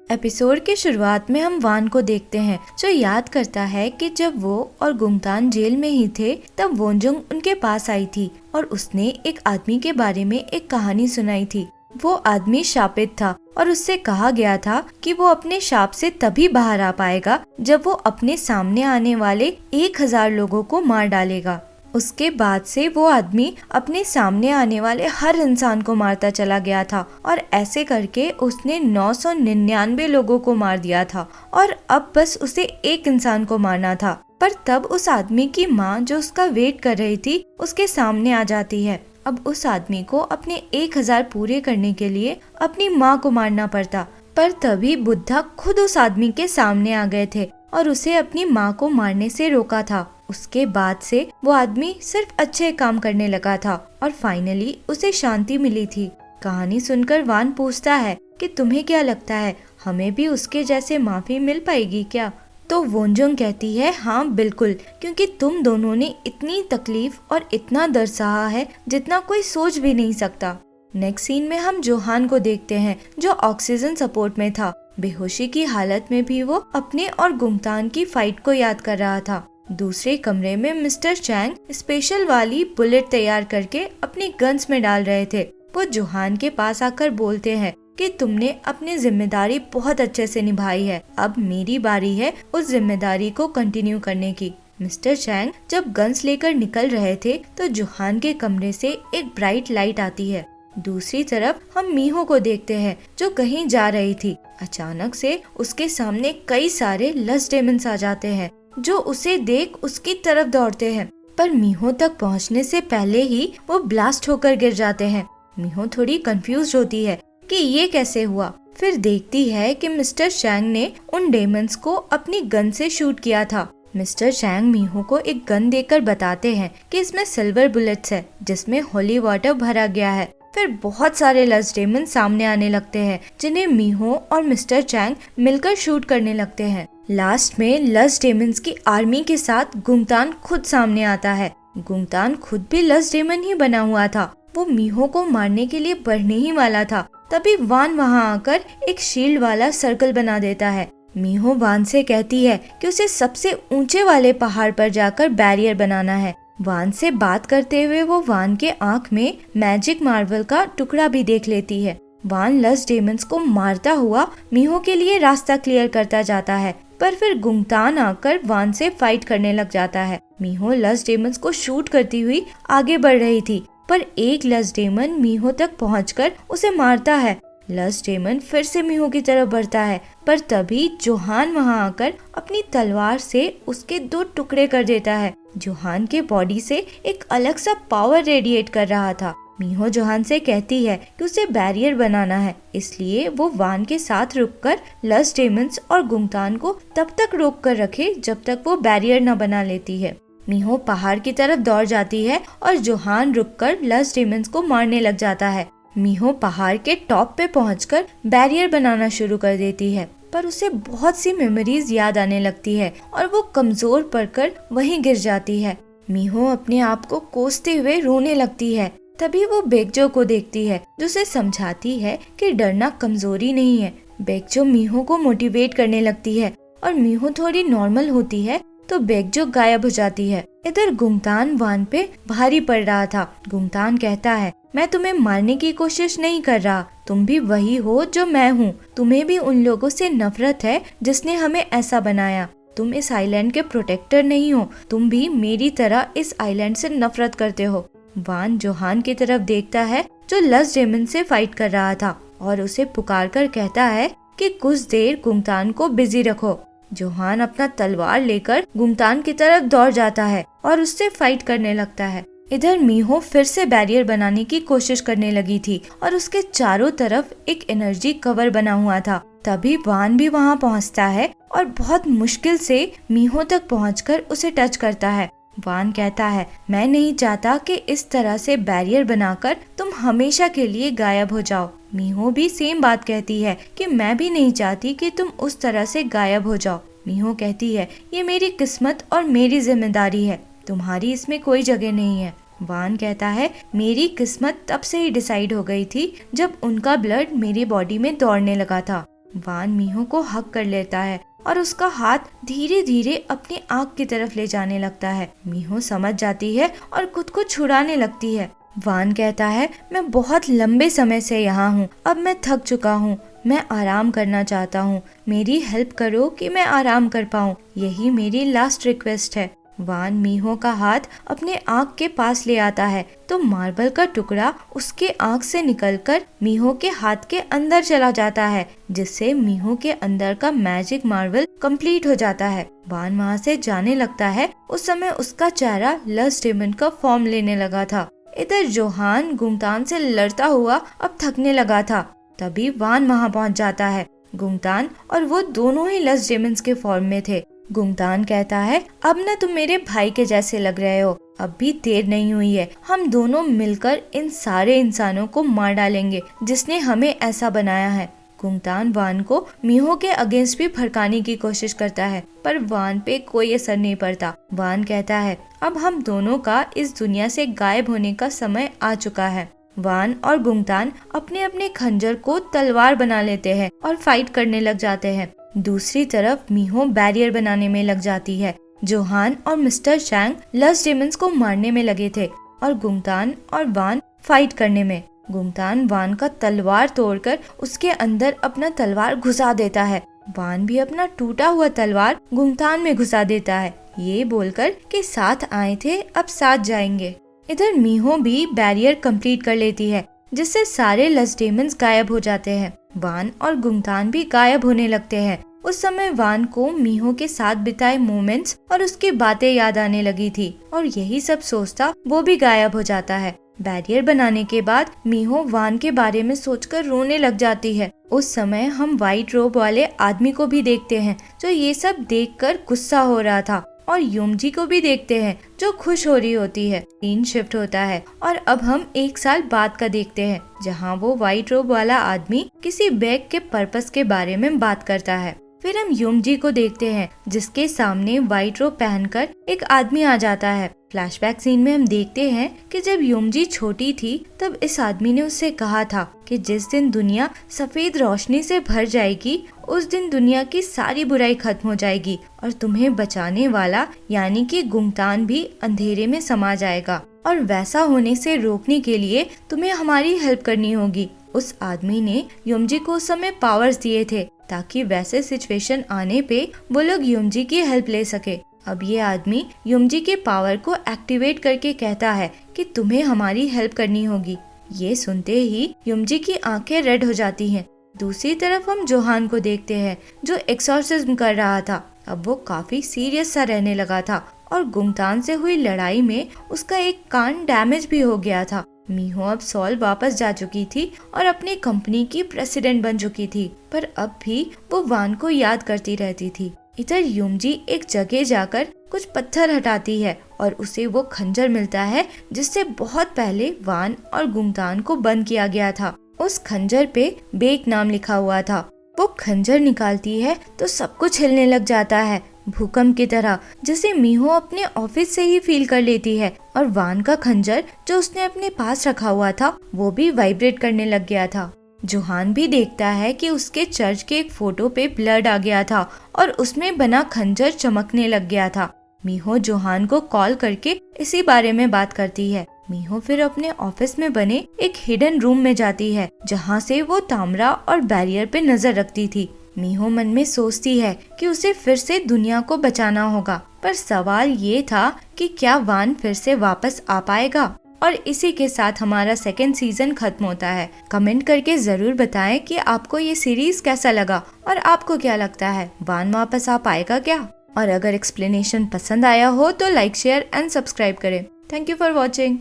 Episode के शुरुआत में हम वान को देखते हैं जो याद करता है कि जब वो और गुंगतान जेल में ही थे तब वोंजुंग उनके पास आई थी और उसने एक आदमी के बारे में एक कहानी सुनाई थी। वो आदमी शापित था और उससे कहा गया था कि वो अपने शाप से तभी बाहर आ पाएगा जब वो अपने सामने आने वाले 1000 लोगों को मार डालेगा। उसके बाद से वो आदमी अपने सामने आने वाले हर इंसान को मारता चला गया था और ऐसे करके उसने 999 लोगों को मार दिया था और अब बस उसे एक इंसान को मारना था। पर तब उस आदमी की माँ जो उसका वेट कर रही थी उसके सामने आ जाती है। अब उस आदमी को अपने 1000 पूरे करने के लिए अपनी माँ को मारना पड़ता, पर तभी बुद्धा खुद उस आदमी के सामने आ गए थे और उसे अपनी माँ को मारने से रोका था। उसके बाद से वो आदमी सिर्फ अच्छे काम करने लगा था और फाइनली उसे शांति मिली थी। कहानी सुनकर वान पूछता है कि तुम्हें क्या लगता है, हमें भी उसके जैसे माफी मिल पाएगी क्या? तो वोंजुंग कहती है हाँ बिल्कुल, क्योंकि तुम दोनों ने इतनी तकलीफ और इतना दर्द सहा है जितना कोई सोच भी नहीं सकता। नेक्स्ट सीन में हम जोहान को देखते हैं जो ऑक्सीजन सपोर्ट में था। बेहोशी की हालत में भी वो अपने और गुंगतान की फाइट को याद कर रहा था। दूसरे कमरे में मिस्टर चैंग स्पेशल वाली बुलेट तैयार करके अपनी गन्स में डाल रहे थे। वो जोहान के पास आकर बोलते हैं कि तुमने अपनी जिम्मेदारी बहुत अच्छे से निभाई है, अब मेरी बारी है उस जिम्मेदारी को कंटिन्यू करने की। मिस्टर चैंग जब गन्स लेकर निकल रहे थे तो जोहान के कमरे से एक ब्राइट लाइट आती है। दूसरी तरफ हम मीहो को देखते हैं जो कहीं जा रही थी। अचानक से उसके सामने कई सारे लस्ट डेमन्स आ जाते हैं जो उसे देख उसकी तरफ दौड़ते हैं, पर मीहो तक पहुंचने से पहले ही वो ब्लास्ट होकर गिर जाते हैं। मीहो थोड़ी कंफ्यूज होती है कि ये कैसे हुआ। फिर देखती है कि मिस्टर चैंग ने उन डेमन्स को अपनी गन से शूट किया था। मिस्टर चैंग मीहो को एक गन देकर बताते हैं कि इसमें सिल्वर बुलेट्स है जिसमें होली वाटर भरा गया है। फिर बहुत सारे लस्ट डेमन सामने आने लगते हैं जिन्हें मीहो और मिस्टर चैंग मिलकर शूट करने लगते हैं। लास्ट में लस्ट डेमन्स की आर्मी के साथ गुंगतान खुद सामने आता है। गुंगतान खुद भी लस्ट डेमन ही बना हुआ था। वो मीहो को मारने के लिए बढ़ने ही वाला था, तभी वान वहाँ आकर एक शील्ड वाला सर्कल बना देता है। मीहो वान से कहती है कि उसे सबसे ऊंचे वाले पहाड़ पर जाकर बैरियर बनाना है। वान से बात करते हुए वो वान के आँख में मैजिक मार्बल का टुकड़ा भी देख लेती है। वान लस्ट डेमन्स को मारता हुआ मीहो के लिए रास्ता क्लियर करता जाता है, पर फिर गुंगतान आकर वान से फाइट करने लग जाता है। मीहो लस्ट डेमन्स को शूट करती हुई आगे बढ़ रही थी, पर एक लस्ट डेमन मीहो तक पहुंचकर उसे मारता है। लस्ट डेमन फिर से मीहो की तरफ बढ़ता है, पर तभी जोहान वहां आकर अपनी तलवार से उसके 2 टुकड़े कर देता है। जोहान के बॉडी से एक अलग सा पावर रेडिएट कर रहा था। मीहो जोहान से कहती है कि उसे बैरियर बनाना है, इसलिए वो वान के साथ रुककर लस्ट डेमन्स और गुंगतान को तब तक रोक कर रखे जब तक वो बैरियर न बना लेती है। मीहो पहाड़ की तरफ दौड़ जाती है और जोहान रुककर लस्ट डेमन्स को मारने लग जाता है। मीहो पहाड़ के टॉप पे पहुंचकर बैरियर बनाना शुरू कर देती है, पर उसे बहुत सी मेमोरीज याद आने लगती है और वो कमजोर पड़कर वहीं गिर जाती है। मीहो अपने आप को कोसते हुए रोने लगती है। तभी वो बेकजो को देखती है जो उसे समझाती है कि डरना कमजोरी नहीं है। बेकजो मीहो को मोटिवेट करने लगती है और मीहो थोड़ी नॉर्मल होती है तो बेकजो गायब हो जाती है। इधर गुंगतान वान पे भारी पड़ रहा था। गुंगतान कहता है मैं तुम्हें मारने की कोशिश नहीं कर रहा, तुम भी वही हो जो मैं हूँ। तुम्हें भी उन लोगों से नफरत है जिसने हमें ऐसा बनाया। तुम इस आइलैंड के प्रोटेक्टर नहीं हो, तुम भी मेरी तरह इस आइलैंड से नफरत करते हो। वान जोहान की तरफ देखता है जो लस्ट डेमन से फाइट कर रहा था और उसे पुकार कर कहता है कि कुछ देर गुंगतान को बिजी रखो। जोहान अपना तलवार लेकर गुंगतान की तरफ दौड़ जाता है और उससे फाइट करने लगता है। इधर मीहो फिर से बैरियर बनाने की कोशिश करने लगी थी और उसके चारों तरफ एक एनर्जी कवर बना हुआ था। तभी वान भी वहां पहुंचता है और बहुत मुश्किल से मीहो तक पहुंचकर उसे टच करता है। वान कहता है मैं नहीं चाहता कि इस तरह से बैरियर बनाकर तुम हमेशा के लिए गायब हो जाओ। मीहो भी सेम बात कहती है कि मैं भी नहीं चाहती कि तुम उस तरह से गायब हो जाओ। मीहो कहती है ये मेरी किस्मत और मेरी जिम्मेदारी है, तुम्हारी इसमें कोई जगह नहीं है। वान कहता है मेरी किस्मत तब से ही डिसाइड हो गई थी जब उनका ब्लड मेरी बॉडी में दौड़ने लगा था। वान मीहो को हक कर लेता है और उसका हाथ धीरे धीरे अपनी आँख की तरफ ले जाने लगता है। मीहो समझ जाती है और खुद को छुड़ाने लगती है। वान कहता है, मैं बहुत लंबे समय से यहाँ हूँ, अब मैं थक चुका हूँ, मैं आराम करना चाहता हूँ, मेरी हेल्प करो कि मैं आराम कर पाऊँ, यही मेरी लास्ट रिक्वेस्ट है। वान मीहो का हाथ अपने आँख के पास ले आता है तो मार्बल का टुकड़ा उसके आँख से निकलकर मीहो के हाथ के अंदर चला जाता है, जिससे मीहो के अंदर का मैजिक मार्बल कंप्लीट हो जाता है। वान वहाँ से जाने लगता है। उस समय उसका चेहरा लस्ट डेमन का फॉर्म लेने लगा था। इधर जोहान गुंगतान से लड़ता हुआ अब थकने लगा था। तभी वान वहाँ पहुँच जाता है। गुंगतान और वो दोनों ही लस्ट डेमन्स के फॉर्म में थे। गुंगतान कहता है, अब न तुम मेरे भाई के जैसे लग रहे हो, अब भी देर नहीं हुई है, हम दोनों मिलकर इन सारे इंसानों को मार डालेंगे जिसने हमें ऐसा बनाया है। गुंगतान वान को मीहो के अगेंस्ट भी भड़काने की कोशिश करता है, पर वान पे कोई असर नहीं पड़ता। वान कहता है, अब हम दोनों का इस दुनिया से गायब होने का समय आ चुका है। वान और गुंगतान अपने अपने खंजर को तलवार बना लेते हैं और फाइट करने लग जाते हैं। दूसरी तरफ मीहो बैरियर बनाने में लग जाती है। जोहान और मिस्टर चैंग लस्ट डेमन्स को मारने में लगे थे और गुंगतान और वान फाइट करने में। गुंगतान वान का तलवार तोड़कर उसके अंदर अपना तलवार घुसा देता है। वान भी अपना टूटा हुआ तलवार गुंगतान में घुसा देता है, ये बोलकर कि साथ आए थे अब साथ जाएंगे। इधर मीहो भी बैरियर कंप्लीट कर लेती है, जिससे सारे लस्ट डेमन्स गायब हो जाते हैं। वान और गुंगतान भी गायब होने लगते हैं। उस समय वान को मीहो के साथ बिताए मोमेंट्स और उसकी बातें याद आने लगी थी और यही सब सोचता वो भी गायब हो जाता है। बैरियर बनाने के बाद मीहो वान के बारे में सोचकर रोने लग जाती है। उस समय हम व्हाइट रोब वाले आदमी को भी देखते हैं जो ये सब देखकर गुस्सा हो रहा था, और योमजी को भी देखते हैं जो खुश हो रही होती है। सीन शिफ्ट होता है और अब हम 1 साल बाद का देखते हैं, जहाँ वो व्हाइट रोब वाला आदमी किसी बैग के पर्पस के बारे में बात करता है। फिर हम योमजी को देखते हैं जिसके सामने व्हाइट रोब पहनकर एक आदमी आ जाता है। फ्लैशबैक सीन में हम देखते हैं कि जब योमजी छोटी थी तब इस आदमी ने उससे कहा था कि जिस दिन दुनिया सफेद रोशनी से भर जाएगी उस दिन दुनिया की सारी बुराई खत्म हो जाएगी और तुम्हें बचाने वाला यानी कि गुंगतान भी अंधेरे में समा जाएगा, और वैसा होने से रोकने के लिए तुम्हें हमारी हेल्प करनी होगी। उस आदमी ने योमजी को उस समय पावर्स दिए थे ताकि वैसे सिचुएशन आने पे वो लोग योमजी की हेल्प ले सके। अब ये आदमी योमजी के पावर को एक्टिवेट करके कहता है कि तुम्हें हमारी हेल्प करनी होगी। ये सुनते ही योमजी की आंखें रेड हो जाती हैं। दूसरी तरफ हम जोहान को देखते हैं जो एक्सॉर्सिज्म कर रहा था। अब वो काफी सीरियस सा रहने लगा था और गुंगतान से हुई लड़ाई में उसका एक कान डैमेज भी हो गया था। मीहो अब सॉल वापस जा चुकी थी और अपनी कंपनी की प्रेसिडेंट बन चुकी थी, पर अब भी वो वान को याद करती रहती थी। इधर योमजी एक जगह जाकर कुछ पत्थर हटाती है और उसे वो खंजर मिलता है जिससे बहुत पहले वान और गुंगतान को बंद किया गया था। उस खंजर पे बेक नाम लिखा हुआ था। वो खंजर निकालती है तो सब कुछ हिलने लग जाता है भूकंप की तरह, जिसे मीहो अपने ऑफिस से ही फील कर लेती है, और वान का खंजर जो उसने अपने पास रखा हुआ था वो भी वाइब्रेट करने लग गया था। जोहान भी देखता है कि उसके चर्च के एक फोटो पे ब्लड आ गया था और उसमें बना खंजर चमकने लग गया था। मीहो जोहान को कॉल करके इसी बारे में बात करती है। मीहो फिर अपने ऑफिस में बने एक हिडन रूम में जाती है जहाँ से वो तामरा और बैरियर पे नजर रखती थी। मीहो मन में सोचती है कि उसे फिर से दुनिया को बचाना होगा, पर सवाल ये था कि क्या वान फिर से वापस आ पाएगा। और इसी के साथ हमारा 2nd सीजन खत्म होता है। कमेंट करके जरूर बताएं कि आपको ये सीरीज कैसा लगा और आपको क्या लगता है वान वापस आ पाएगा क्या। और अगर एक्सप्लेनेशन पसंद आया हो तो लाइक, शेयर एंड सब्सक्राइब करें। Thank you for watching.